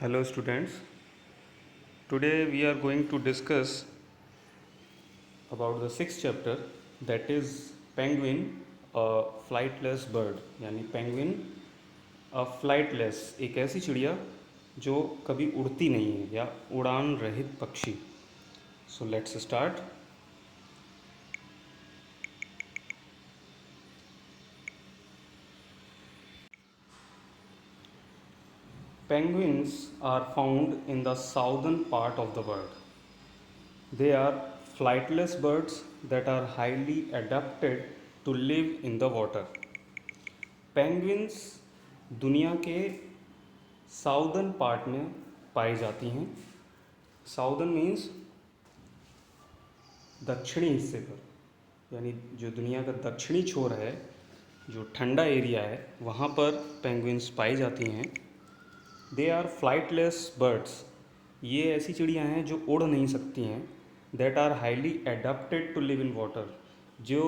Hello students, today we are going to discuss about the sixth chapter, that is penguin, a flightless bird. यानी penguin a flightless, एक ऐसी चिड़िया जो कभी उड़ती नहीं है या उड़ान रहित पक्षी. So let's start. Penguins are found in the southern part of the world. They are flightless birds that are highly adapted to live in the water. Penguins दुनिया के साउदर्न पार्ट में पाई जाती हैं. साउदर्न मीन्स दक्षिणी हिस्से पर, यानी जो दुनिया का दक्षिणी छोर है, जो ठंडा एरिया है, वहाँ पर पेंगुइन्स पाई जाती हैं. They are flightless birds. ये ऐसी चिड़ियाँ हैं जो उड़ नहीं सकती हैं. That are highly adapted to live in water. जो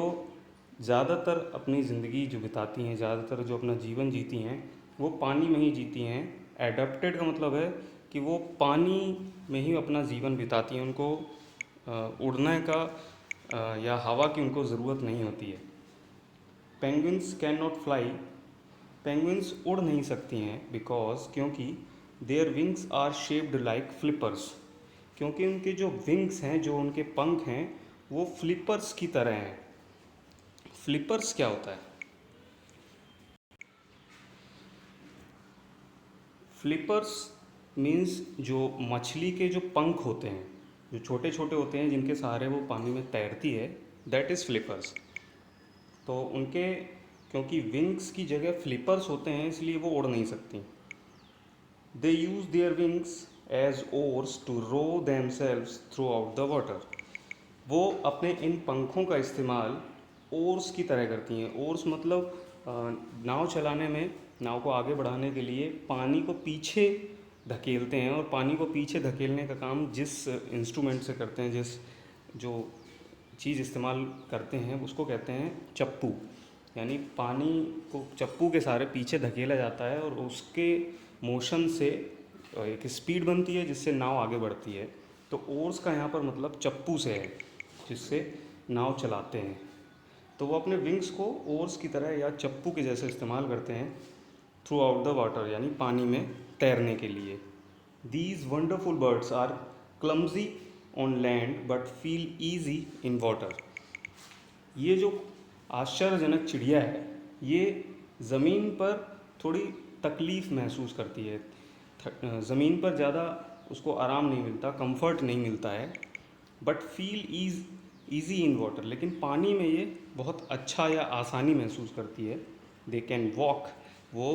ज़्यादातर अपनी ज़िंदगी जो बिताती हैं, ज़्यादातर जो अपना जीवन जीती हैं, वो पानी में ही जीती हैं. एडाप्टेड का मतलब है कि वो पानी में ही अपना जीवन बिताती हैं. उनको उड़ने का या हवा की उनको ज़रूरत नहीं होती है. Penguins can not fly. Penguins उड़ नहीं सकती हैं क्योंकि their wings are shaped like flippers. क्योंकि उनके जो विंग्स हैं, जो उनके पंख हैं, वो फ्लिपर्स की तरह हैं. फ्लिपर्स क्या होता है? फ्लिपर्स मीन्स जो मछली के जो पंख होते हैं, जो छोटे छोटे होते हैं, जिनके सहारे वो पानी में तैरती है, दैट इज़ फ्लिपर्स. तो उनके क्योंकि विंग्स की जगह फ्लिपर्स होते हैं, इसलिए वो उड़ नहीं सकती. They use their wings as oars to row themselves throughout the water. वो अपने इन पंखों का इस्तेमाल ओर्स की तरह करती हैं. ओर्स मतलब नाव चलाने में, नाव को आगे बढ़ाने के लिए पानी को पीछे धकेलते हैं. और पानी को पीछे धकेलने का काम जिस इंस्ट्रूमेंट से करते हैं, जिस जो चीज़ इस्तेमाल करते हैं, उसको कहते हैं चप्पू. यानी पानी को चप्पू के सहारे पीछे धकेला जाता है और उसके मोशन से एक स्पीड बनती है जिससे नाव आगे बढ़ती है. तो ओर्स का यहाँ पर मतलब चप्पू से है, जिससे नाव चलाते हैं. तो वो अपने विंग्स को ओर्स की तरह या चप्पू के जैसे इस्तेमाल करते हैं थ्रू आउट द वाटर, यानी पानी में तैरने के लिए. These wonderful birds are clumsy on land but feel easy in water. ये जो आश्चर्यजनक चिड़िया है, ये ज़मीन पर थोड़ी तकलीफ़ महसूस करती है. ज़मीन पर ज़्यादा उसको आराम नहीं मिलता, कंफर्ट नहीं मिलता है. But feel easy in water. लेकिन पानी में ये बहुत अच्छा या आसानी महसूस करती है. They can walk. वो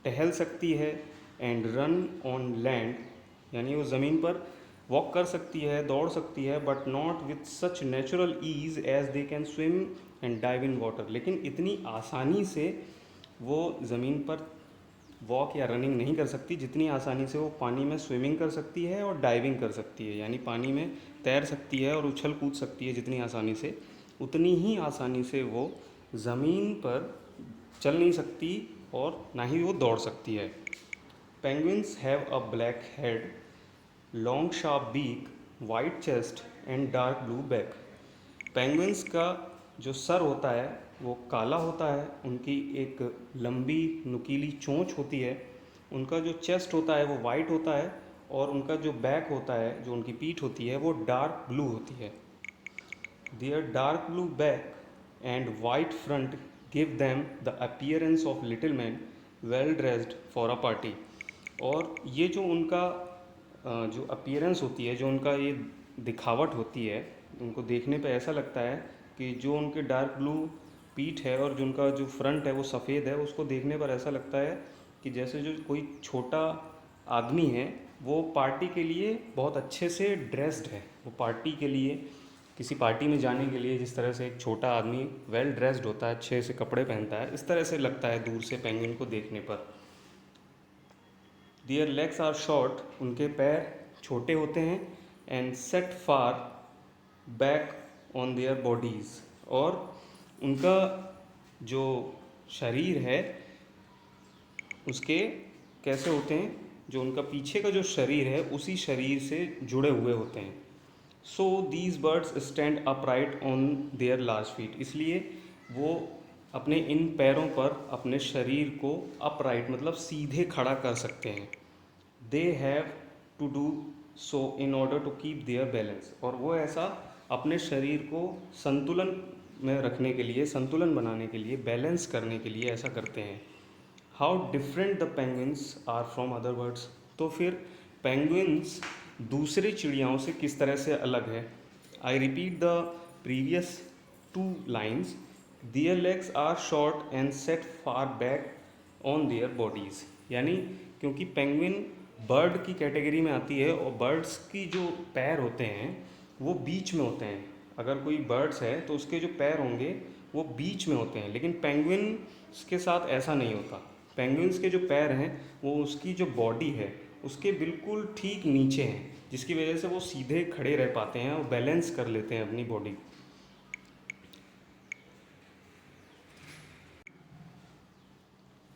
टहल सकती है. And run on land. यानी वो ज़मीन पर वॉक कर सकती है, दौड़ सकती है, but not with such natural ease as they can swim and dive in water. लेकिन इतनी आसानी से वो ज़मीन पर वॉक या रनिंग नहीं कर सकती जितनी आसानी से वो पानी में स्विमिंग कर सकती है और डाइविंग कर सकती है. यानी पानी में तैर सकती है और उछल कूद सकती है जितनी आसानी से, उतनी ही आसानी से वो ज़मीन पर चल नहीं सकती और ना ही वो दौड़ सकती है. Penguins have a black head, long sharp beak, white chest and dark blue back. Penguins का जो सर होता है वो काला होता है. उनकी एक लंबी नुकीली चोंच होती है. उनका जो चेस्ट होता है वो वाइट होता है. और उनका जो बैक होता है, जो उनकी पीठ होती है, वो डार्क ब्लू होती है. Their dark blue back and white front give them the appearance of little man well dressed for a party. और ये जो उनका जो अपीयरेंस होती है, जो उनका ये दिखावट होती है, उनको देखने पे ऐसा लगता है कि जो उनके डार्क ब्लू पीठ है और जो उनका जो फ्रंट है वो सफ़ेद है, उसको देखने पर ऐसा लगता है कि जैसे जो कोई छोटा आदमी है वो पार्टी के लिए बहुत अच्छे से ड्रेस्ड है. वो पार्टी के लिए, किसी पार्टी में जाने के लिए जिस तरह से एक छोटा आदमी वेल ड्रेस्ड होता है, अच्छे से कपड़े पहनता है, इस तरह से लगता है दूर से पेंगुइन को देखने पर. Their legs are short. उनके पैर छोटे होते हैं. And set far back on their bodies. और उनका जो शरीर है उसके कैसे होते हैं, जो उनका पीछे का जो शरीर है उसी शरीर से जुड़े हुए होते हैं। So these birds stand upright on their large feet, इसलिए वो अपने इन पैरों पर अपने शरीर को अपराइट मतलब सीधे खड़ा कर सकते हैं। They have to do so in order to keep their balance, और वो ऐसा अपने शरीर को संतुलन में रखने के लिए, संतुलन बनाने के लिए, बैलेंस करने के लिए ऐसा करते हैं। How different the penguins are from other birds, तो फिर पेंगुइन्स दूसरे चिड़ियाओं से किस तरह से अलग है। I repeat the previous two lines, their legs are short and set far back on their bodies, यानी क्योंकि पेंगुइन बर्ड की कैटेगरी में आती है और बर्ड्स की जो पैर होते हैं वो बीच में होते हैं। अगर कोई बर्ड्स है तो उसके जो पैर होंगे वो बीच में होते हैं, लेकिन पेंगुइन्स के साथ ऐसा नहीं होता। पेंगुइन्स के जो पैर हैं वो उसकी जो बॉडी है उसके बिल्कुल ठीक नीचे हैं, जिसकी वजह से वो सीधे खड़े रह पाते हैं और बैलेंस कर लेते हैं अपनी बॉडी।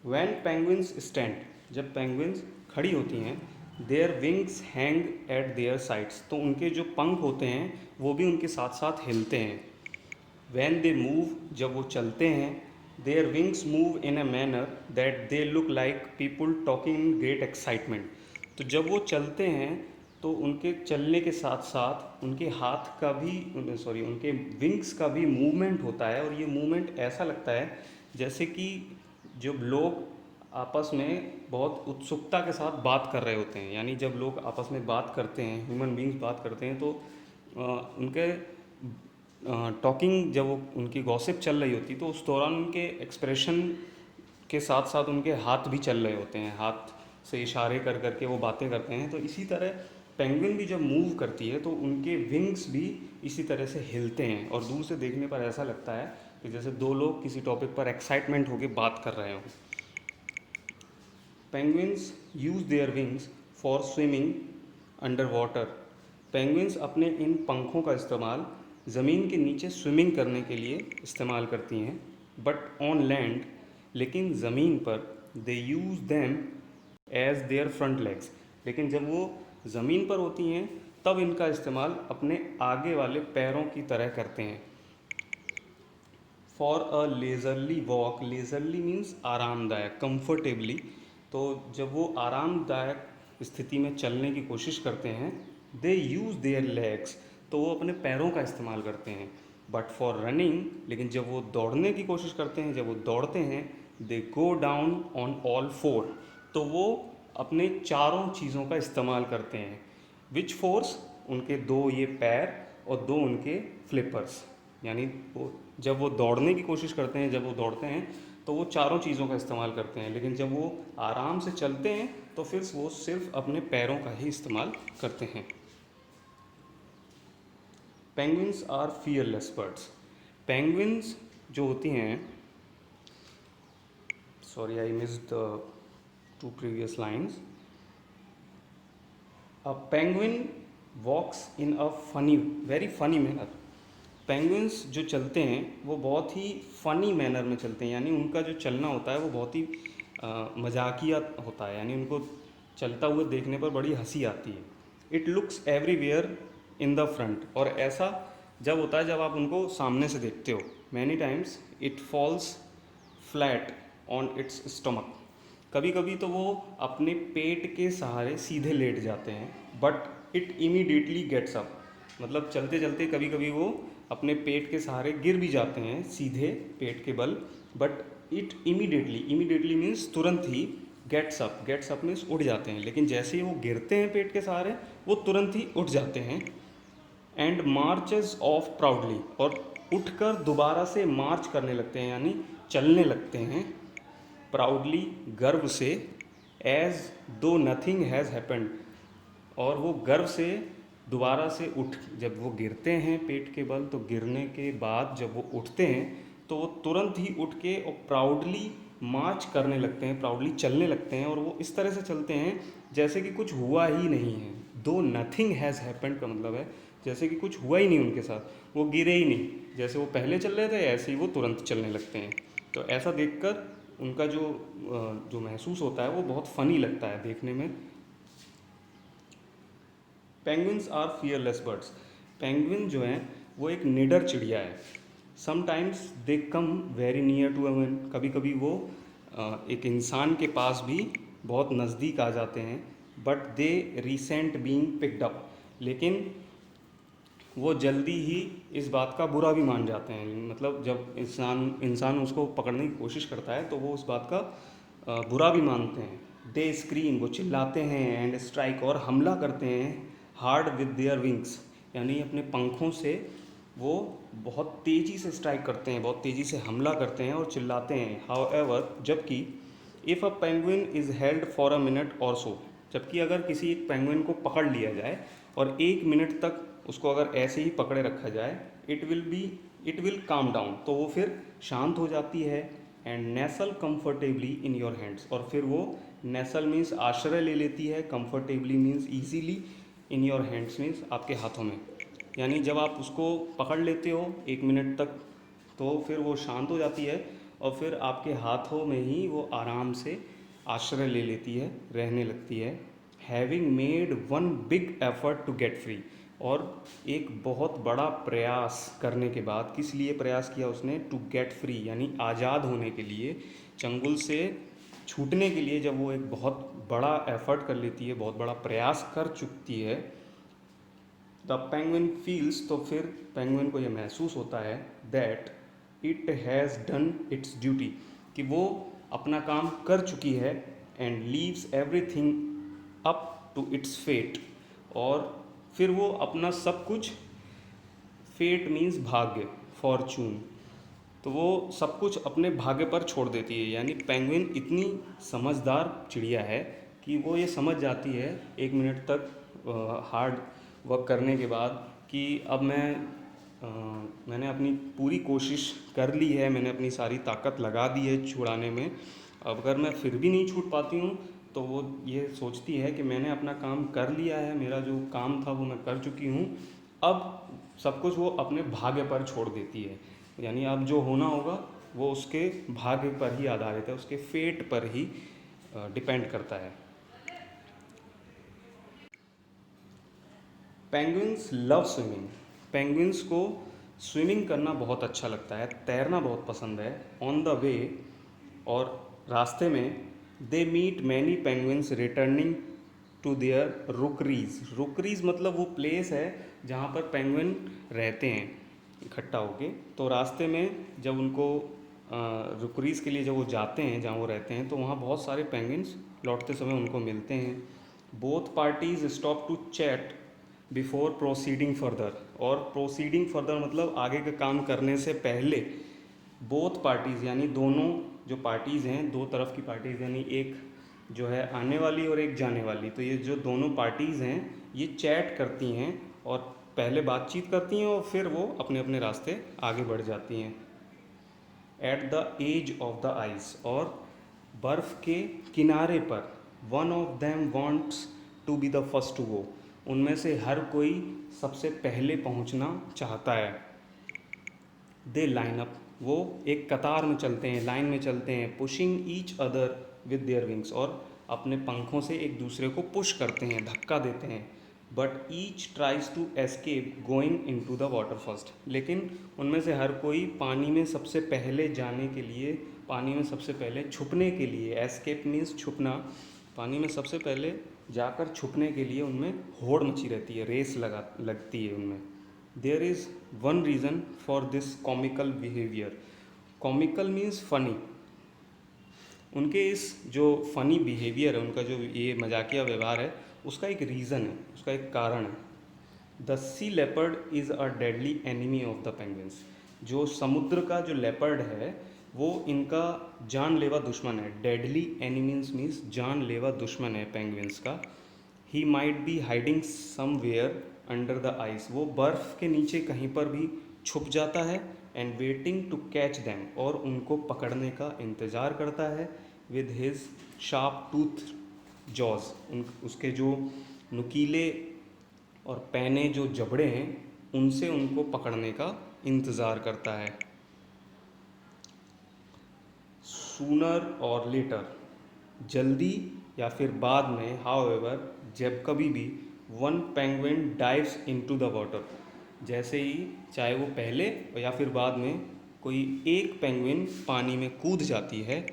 When penguins stand, जब पेंगुइन्स खड़ी होती हैं, their wings hang eight there sides, तो उनके जो पंख होते हैं वो भी उनके साथ साथ हिलते हैं। When they move, जब वो चलते हैं, their wings move in a manner that they look like people talking in great excitement, तो जब वो चलते हैं तो उनके चलने के साथ साथ उनके हाथ का भी उनके विंग्स का भी मूवमेंट होता है, और ये मूवमेंट ऐसा लगता है जैसे कि जब लोग आपस में बहुत उत्सुकता के साथ बात कर रहे होते हैं। यानी जब लोग आपस में बात करते हैं, ह्यूमन बींग्स बात करते हैं, तो उनके टॉकिंग, जब वो उनकी गॉसिप चल रही होती तो उस दौरान उनके एक्सप्रेशन के साथ साथ उनके हाथ भी चल रहे होते हैं, हाथ से इशारे कर करके वो बातें करते हैं। तो इसी तरह पेंगुइन भी जब मूव करती है तो उनके विंग्स भी इसी तरह से हिलते हैं, और दूर से देखने पर ऐसा लगता है कि जैसे दो लोग किसी टॉपिक पर एक्साइटमेंट होकर बात कर रहे हों। Penguins use their wings for swimming under water, penguins अपने इन पंखों का इस्तेमाल ज़मीन के नीचे स्विमिंग करने के लिए इस्तेमाल करती हैं। बट ऑन लैंड, लेकिन ज़मीन पर, they use them as their front legs, लेकिन जब वो ज़मीन पर होती हैं तब इनका इस्तेमाल अपने आगे वाले पैरों की तरह करते हैं। फॉर अ लेज़रली वॉक, लेज़रली मीन्स आरामदायक, कंफर्टेबली, तो जब वो आरामदायक स्थिति में चलने की कोशिश करते हैं, दे यूज़ देयर लेग्स, तो वो अपने पैरों का इस्तेमाल करते हैं। बट फॉर रनिंग, लेकिन जब वो दौड़ने की कोशिश करते हैं, जब वो दौड़ते हैं, they go down on all four, तो वो अपने चारों चीज़ों का इस्तेमाल करते हैं। विच फोर्स, उनके दो ये पैर और दो उनके फ्लिपर्स, यानी वो जब वो दौड़ने की कोशिश करते हैं, जब वो दौड़ते हैं तो वो चारों चीज़ों का इस्तेमाल करते हैं, लेकिन जब वो आराम से चलते हैं तो फिर वो सिर्फ अपने पैरों का ही इस्तेमाल करते हैं। Penguins are fearless birds, penguins जो होती हैं, sorry I missed the two previous lines. A penguin walks in a funny, very funny manner, penguins जो चलते हैं वो बहुत ही फ़नी मैनर में चलते हैं, यानी उनका जो चलना होता है वो बहुत ही मजाकिया होता है, यानी उनको चलता हुए देखने पर बड़ी हंसी आती है। It looks everywhere in the front, और ऐसा जब होता है जब आप उनको सामने से देखते हो। Many times it falls flat on it's stomach, कभी कभी तो वो अपने पेट के सहारे सीधे लेट जाते हैं। But it immediately gets up, मतलब चलते चलते कभी कभी वो अपने पेट के सहारे गिर भी जाते हैं सीधे पेट के बल। But it immediately, immediately means तुरंत ही, gets up, gets up means उठ जाते हैं, लेकिन जैसे ही वो गिरते हैं पेट के सहारे वो तुरंत ही उठ जाते हैं। एंड मार्चेस ऑफ प्राउडली, और उठकर दोबारा से मार्च करने लगते हैं, यानी चलने लगते हैं प्राउडली, गर्व से, एज दो नथिंग हैज़ हैपेंड, और वो गर्व से दोबारा से उठ, जब वो गिरते हैं पेट के बल तो गिरने के बाद जब वो उठते हैं तो वो तुरंत ही उठ के और प्राउडली मार्च करने लगते हैं, प्राउडली चलने लगते हैं, और वो इस तरह से चलते हैं जैसे कि कुछ हुआ ही नहीं है। दो नथिंग हैज़ हैपेंड का मतलब है जैसे कि कुछ हुआ ही नहीं उनके साथ, वो गिरे ही नहीं, जैसे वो पहले चल रहे थे ऐसे ही वो तुरंत चलने लगते हैं। तो ऐसा देखकर उनका जो महसूस होता है वो बहुत फ़नी लगता है देखने में, penguins are fearless birds. Penguin जो हैं वो एक निडर चिड़िया है। Sometimes they come very near to a man, कभी कभी वो एक इंसान के पास भी बहुत नज़दीक आ जाते हैं। But they recent being picked up, लेकिन वो जल्दी ही इस बात का बुरा भी मान जाते हैं। मतलब जब इंसान उसको पकड़ने की कोशिश करता है तो वो उस बात का बुरा भी मानते हैं। दे स्क्रीम, वो चिल्लाते हैं, एंड स्ट्राइक, और हमला करते हैं हार्ड विद देयर विंग्स, यानी अपने पंखों से वो बहुत तेज़ी से स्ट्राइक करते हैं, बहुत तेज़ी से हमला करते हैं और चिल्लाते हैं। हाउएवर, जबकि if a penguin is held for a minute और सो, जबकि अगर किसी एक पेंगुइन को पकड़ लिया जाए और 1 मिनट तक उसको अगर ऐसे ही पकड़े रखा जाए, इट विल काम डाउन, तो वो फिर शांत हो जाती है। And nasal comfortably in your hands, और फिर वो नेसल मीन्स आश्रय ले लेती है, comfortably means easily, in your hands means आपके हाथों में। यानी जब आप उसको पकड़ लेते हो 1 मिनट तक तो फिर वो शांत हो जाती है और फिर आपके हाथों में ही वो आराम से आश्रय ले लेती है, रहने लगती है। Having made one big effort to get free, और एक बहुत बड़ा प्रयास करने के बाद, किस लिए प्रयास किया उसने? टू गेट फ्री, यानी आज़ाद होने के लिए, चंगुल से छूटने के लिए। जब वो एक बहुत बड़ा एफर्ट कर लेती है, बहुत बड़ा प्रयास कर चुकती है, द पेंगुइन फील्स, तो फिर पेंगुइन को ये महसूस होता है that it has done its duty, कि वो अपना काम कर चुकी है। And leaves everything up to its fate, और फिर वो अपना सब कुछ, फेट मीन्स भाग्य, फॉर्चून, तो वो सब कुछ अपने भाग्य पर छोड़ देती है। यानी पेंगुइन इतनी समझदार चिड़िया है कि वो ये समझ जाती है 1 मिनट तक हार्ड वर्क करने के बाद कि अब मैंने अपनी पूरी कोशिश कर ली है, मैंने अपनी सारी ताकत लगा दी है छुड़ाने में। अब अगर मैं फिर भी नहीं छूट पाती हूँ तो वो ये सोचती है कि मैंने अपना काम कर लिया है, मेरा जो काम था वो मैं कर चुकी हूँ, अब सब कुछ वो अपने भाग्य पर छोड़ देती है। यानी अब जो होना होगा वो उसके भाग्य पर ही आधारित है, उसके फेट पर ही डिपेंड करता है। पेंगुइन्स लव स्विमिंग, पेंगुइन्स को स्विमिंग करना बहुत अच्छा लगता है, तैरना बहुत पसंद है। ऑन द वे, और रास्ते में, they meet many penguins returning to their rookeries. Rookeries मतलब वो प्लेस है जहाँ पर पेंगुइन रहते हैं इकट्ठा होके। तो रास्ते में जब उनको रुकरीज के लिए जब वो जाते हैं जहाँ वो रहते हैं, तो वहाँ बहुत सारे पेंगुइन्स लौटते समय उनको मिलते हैं। Both parties stop to chat before proceeding further, और प्रोसीडिंग फर्दर मतलब आगे का काम करने से पहले बोथ पार्टीज़, यानी दोनों जो पार्टीज़ हैं, दो तरफ की पार्टीज़, यानी एक जो है आने वाली और एक जाने वाली, तो ये जो दोनों पार्टीज़ हैं ये चैट करती हैं और पहले बातचीत करती हैं और फिर वो अपने अपने रास्ते आगे बढ़ जाती हैं। At the edge of the ice, और बर्फ़ के किनारे पर, one of them wants to be the first to go, उनमें से हर कोई सबसे पहले पहुंचना चाहता है। दे लाइन अप, वो एक कतार में चलते हैं, लाइन में चलते हैं। Pushing each other with their wings, और अपने पंखों से एक दूसरे को पुश करते हैं, धक्का देते हैं। But each tries to escape going in to the water first, लेकिन उनमें से हर कोई पानी में सबसे पहले जाने के लिए, पानी में सबसे पहले छुपने के लिए, एस्केप मीन्स छुपना, पानी में सबसे पहले जाकर छुपने के लिए उनमें होड़ मची रहती है, रेस लगती है उनमें। There is one reason for this comical behaviour. Comical means funny. उनके इस जो फ़नी बिहेवियर है, उनका जो ये मजाकिया व्यवहार है, उसका एक रीज़न है, उसका एक कारण है। The sea leopard is a deadly enemy of the penguins. जो समुद्र का जो लेपर्ड है वो इनका जानलेवा दुश्मन है। डेडली एनिमीज मीन्स जानलेवा दुश्मन है पेंगुइन्स का। He might be hiding somewhere under the ice, वो बर्फ़ के नीचे कहीं पर भी छुप जाता है। And waiting to catch them, और उनको पकड़ने का इंतज़ार करता है। With his sharp tooth jaws, उसके जो नुकीले और पैने जो जबड़े हैं उनसे उनको पकड़ने का इंतज़ार करता है। सूनर और लेटर, जल्दी या फिर बाद में, हाउएवर जब कभी भी, one penguin dives into the water, जैसे ही चाहे वो पहले या फिर बाद में कोई एक पेंगुइन पानी में कूद जाती है,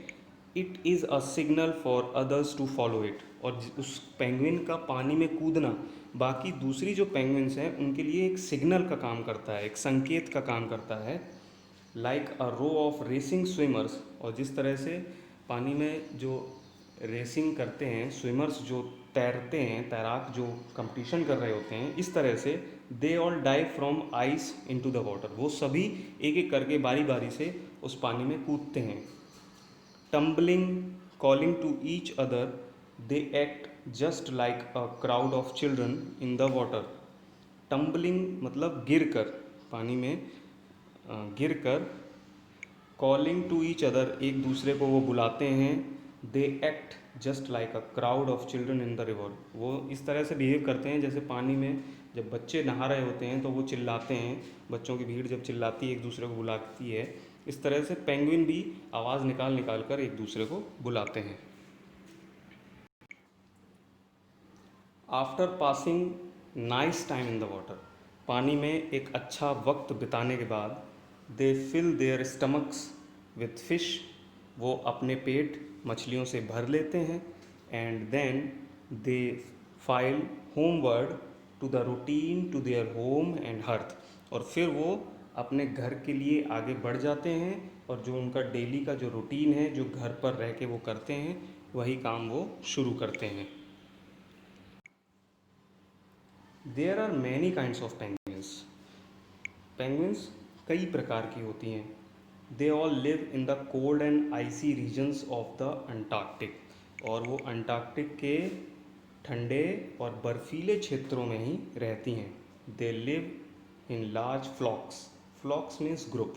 it is a signal for others to follow it. और उस पेंगुइन का पानी में कूदना बाकी दूसरी जो पेंगुइन्स हैं उनके लिए एक सिग्नल का काम करता है, एक संकेत का काम करता है। Like a row of racing swimmers, और जिस तरह से पानी में जो रेसिंग करते हैं स्विमर्स, जो तैरते हैं, तैराक जो कंपटीशन कर रहे होते हैं, इस तरह से they all dive from ice into the water, वो सभी एक एक करके बारी बारी से उस पानी में कूदते हैं। Tumbling, calling to each other, they act just like a crowd of children in the water. Tumbling मतलब गिर कर, पानी में गिर कर, कॉलिंग टू ईच अदर, एक दूसरे को वो बुलाते हैं। दे act just like a crowd of children in the river, वो इस तरह से बिहेव करते हैं जैसे पानी में जब बच्चे नहा रहे होते हैं तो वो चिल्लाते हैं, बच्चों की भीड़ जब चिल्लाती है एक दूसरे को बुलाती है, इस तरह से पेंगुइन भी आवाज़ निकाल निकाल कर एक दूसरे को बुलाते हैं। After passing nice time in the water, पानी में एक अच्छा वक्त बिताने के बाद, they fill their stomachs with fish, वो अपने पेट मछलियों से भर लेते हैं। And then they file homeward to the routine to their home and hearth, और फिर वो अपने घर के लिए आगे बढ़ जाते हैं और जो उनका डेली का जो रूटीन है, जो घर पर रह के वो करते हैं, वही काम वो शुरू करते हैं। There are many kinds of penguins, penguins कई प्रकार की होती हैं। They all live in the cold and icy regions of the Antarctic, और वो अंटार्कटिक के ठंडे और बर्फीले क्षेत्रों में ही रहती हैं। They live in large flocks, flocks means group,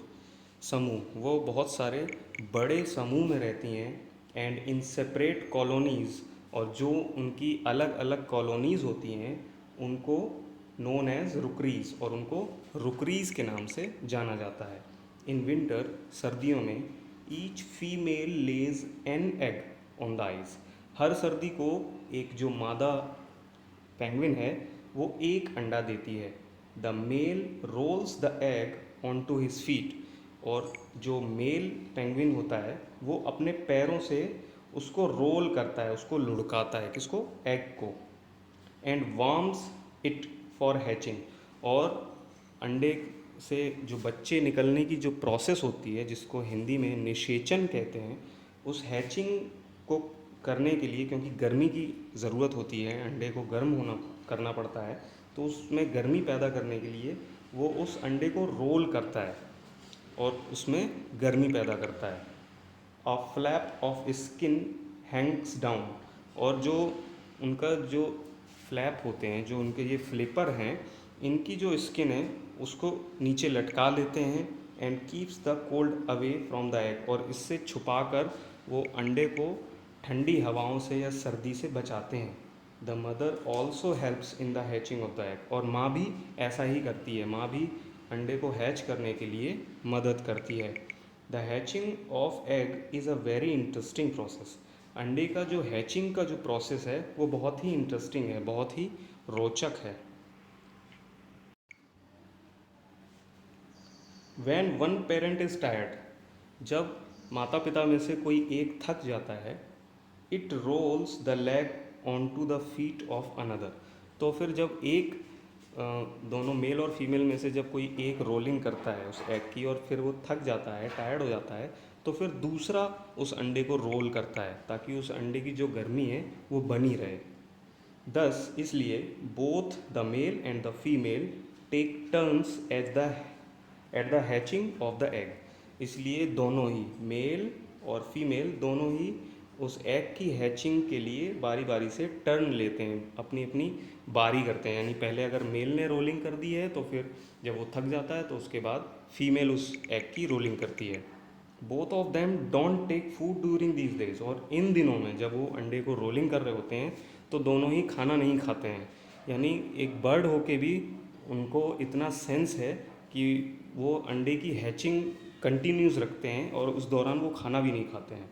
समूह, वो बहुत सारे बड़े समूह में रहती हैं। एंड इन सेपरेट कॉलोनीज़, और जो उनकी अलग अलग कॉलोनीज़ होती हैं उनको नोन एज रुकरीज, और उनको रुकरीज के नाम से जाना जाता है। इन विंटर, सर्दियों में, each female lays an egg on the ice, हर सर्दी को एक जो मादा पेंगुइन है वो एक अंडा देती है। The male rolls the egg on to his feet, और जो मेल पेंगुइन होता है वो अपने पैरों से उसको रोल करता है, उसको लुढ़काता है, किसको, एग को। And warms it for hatching, और अंडे से जो बच्चे निकलने की जो प्रोसेस होती है जिसको हिंदी में निषेचन कहते हैं, उस हैचिंग को करने के लिए, क्योंकि गर्मी की ज़रूरत होती है, अंडे को गर्म होना करना पड़ता है, तो उसमें गर्मी पैदा करने के लिए वो उस अंडे को रोल करता है और उसमें गर्मी पैदा करता है। A flap of skin hangs down, और जो उनका जो फ्लैप होते हैं, जो उनके ये फ्लिपर हैं, इनकी जो स्किन है उसको नीचे लटका लेते हैं। And keeps the cold away from the egg, और इससे छुपा कर वो अंडे को ठंडी हवाओं से या सर्दी से बचाते हैं। The mother also helps in the hatching of the egg, और माँ भी ऐसा ही करती है, माँ भी अंडे को हैच करने के लिए मदद करती है। The hatching of egg is a very interesting process, अंडे का जो हैचिंग का जो प्रोसेस है वो बहुत ही इंटरेस्टिंग है, बहुत ही रोचक है। Van one parent is tired, जब माता पिता में से कोई एक थक जाता है, it rolls the leg on to the feet of another, तो फिर जब एक दोनों मेल और फीमेल में से जब कोई एक रोलिंग करता है उस एग की और फिर वो थक जाता है, टायर्ड हो जाता है, तो फिर दूसरा उस अंडे को रोल करता है ताकि उस अंडे की जो गर्मी है वो बनी रहे। दस, इसलिए both the male and the female take turns at the hatching of the egg, इसलिए दोनों ही मेल और फीमेल दोनों ही उस एग की हैचिंग के लिए बारी बारी से टर्न लेते हैं, अपनी अपनी बारी करते हैं। यानी पहले अगर मेल ने रोलिंग कर दी है तो फिर जब वो थक जाता है तो उसके बाद फीमेल उस एग की रोलिंग करती है। Both of them don't take food during these days, और इन दिनों में जब वो अंडे को रोलिंग कर रहे होते हैं तो दोनों ही खाना नहीं खाते हैं। यानी एक बर्ड होके भी उनको इतना सेंस है कि वो अंडे की हैचिंग कंटिन्यूस रखते हैं और उस दौरान वो खाना भी नहीं खाते हैं।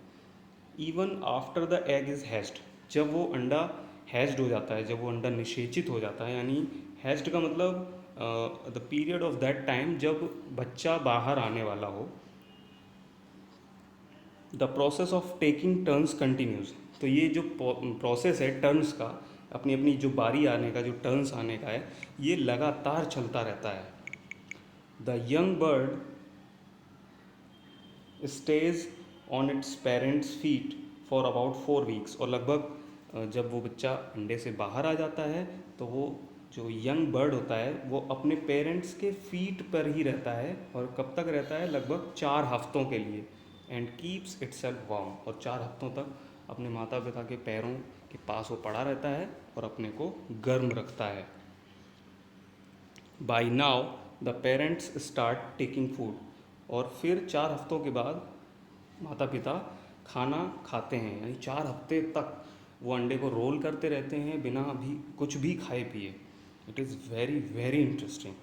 Even after the egg is hatched, जब वो अंडा हैच्ड हो जाता है, जब वो अंडा निषेचित हो जाता है, यानी हैच्ड का मतलब the period of that time जब बच्चा बाहर आने वाला हो, the process of taking turns continues. तो ये जो प्रोसेस है टर्न्स का, अपनी अपनी जो बारी आने का, जो टर्न्स आने का है, ये लगातार चलता रहता है। The young bud stage on its parents feet for about 4 weeks. और लगभग जब वो बच्चा अंडे से बाहर आ जाता है तो वो जो यंग बर्ड होता है वो अपने पेरेंट्स के फीट पर ही रहता है, और कब तक रहता है, लगभग 4 हफ्तों के लिए। एंड कीप्स इटसेल्फ वार्म, और 4 हफ्तों तक अपने माता पिता के पैरों के पास वो पड़ा रहता है और अपने को गर्म रखता है। By now the parents start taking food, और फिर 4 हफ्तों के बाद माता पिता खाना खाते हैं, यानी 4 हफ्ते तक वो अंडे को रोल करते रहते हैं बिना भी कुछ भी खाए पिए। It is very very interesting.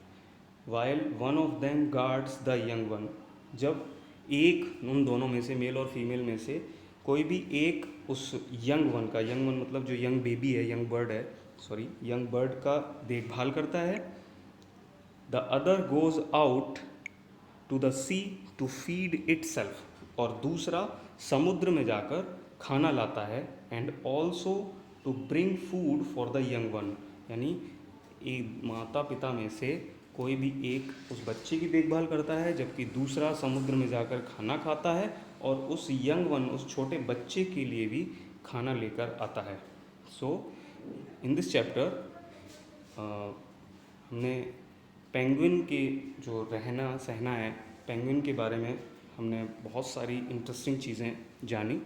While one of them guards the young one, जब एक उन दोनों में से, मेल और फीमेल में से कोई भी एक उस यंग वन का, यंग वन मतलब जो यंग बेबी है, यंग बर्ड है, सॉरी, यंग बर्ड का देखभाल करता है। The other goes out to the sea to feed itself, और दूसरा समुद्र में जाकर खाना लाता है। And also to bring food for the young one, यानी एक माता पिता में से कोई भी एक उस बच्चे की देखभाल करता है, जबकि दूसरा समुद्र में जाकर खाना खाता है और उस यंग वन, उस छोटे बच्चे के लिए भी खाना लेकर आता है। सो इन दिस चैप्टर हमने पेंगुइन के जो रहना सहना है, पेंगुइन के बारे में हमने बहुत सारी इंटरेस्टिंग चीज़ें जानी।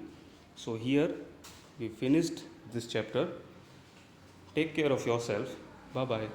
So here we finished this chapter. Take care of yourself. Bye bye.